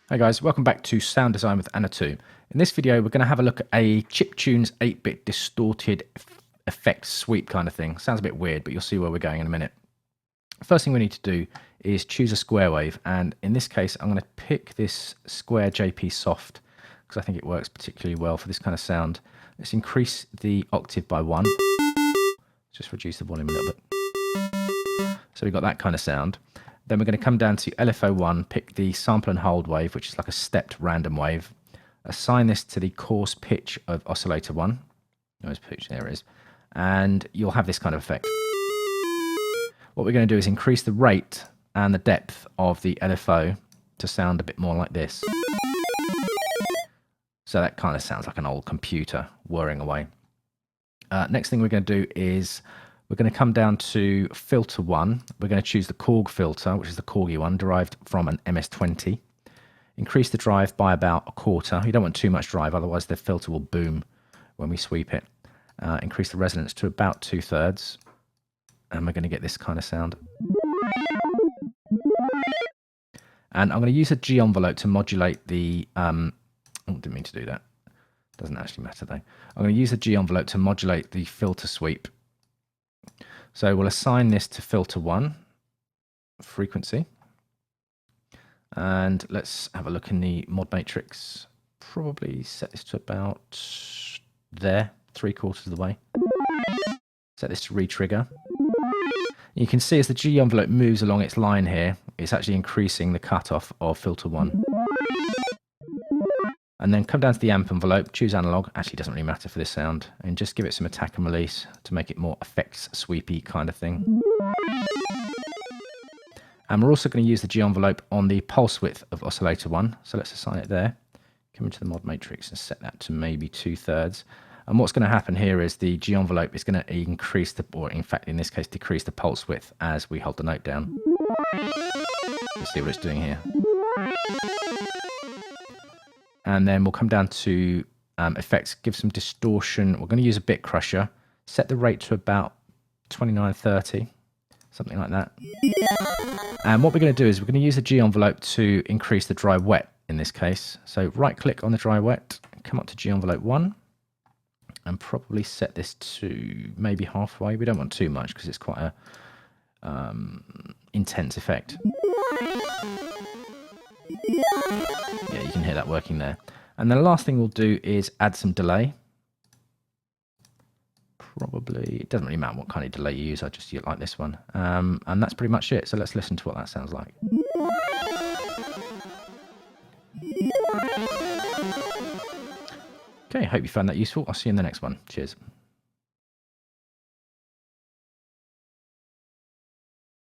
Hey guys, welcome back to Sound Design with Anna 2. In this video we're going to have a look at a Chiptune's 8-bit distorted effect sweep kind of thing. Sounds a bit weird, but you'll see where we're going in a minute. First thing we need to do is choose a square wave, and in this case I'm going to pick this square JP Soft because I think it works particularly well for this kind of sound. Let's increase the octave by 1. Just reduce the volume a little bit. So we've got that kind of sound. Then we're going to come down to LFO1, pick the sample and hold wave, which is like a stepped random wave. Assign this to the coarse pitch of oscillator 1. Noise pitch, there it is. And you'll have this kind of effect. What we're going to do is increase the rate and the depth of the LFO to sound a bit more like this. So that kind of sounds like an old computer whirring away. Next thing we're going to do is we're going to come down to filter 1. We're going to choose the Korg filter, which is the Korgi one, derived from an MS-20. Increase the drive by about 1/4. You don't want too much drive, otherwise the filter will boom when we sweep it. Increase the resonance to about 2/3. And we're going to get this kind of sound. And I'm going to use a G envelope to modulate the... oh, didn't mean to do that. Doesn't actually matter though. I'm going to use the G envelope to modulate the filter sweep. So we'll assign this to filter 1, frequency. And let's have a look in the mod matrix. Probably set this to about there, 3/4 of the way. Set this to re-trigger. You can see as the G envelope moves along its line here, it's actually increasing the cutoff of filter 1. And then come down to the amp envelope, choose analog, actually doesn't really matter for this sound, and just give it some attack and release to make it more effects sweepy kind of thing. And we're also going to use the G envelope on the pulse width of oscillator 1, so let's assign it there. Come into the mod matrix and set that to maybe 2/3. And what's going to happen here is the G envelope is going to increase the, or in fact in this case decrease the pulse width as we hold the note down. Let's see what it's doing here. And then we'll come down to effects, give some distortion. We're going to use a bit crusher. Set the rate to about 2930, something like that. And what we're going to do is we're going to use the G envelope to increase the dry wet in this case. So right click on the dry wet, come up to G envelope 1, and probably set this to maybe halfway. We don't want too much because it's quite a intense effect. Yeah, you can hear that working there. And then the last thing we'll do is add some delay. Probably, it doesn't really matter what kind of delay you use, I just use it like this one. And that's pretty much it. So let's listen to what that sounds like. Okay, hope you found that useful. I'll see you in the next one. Cheers.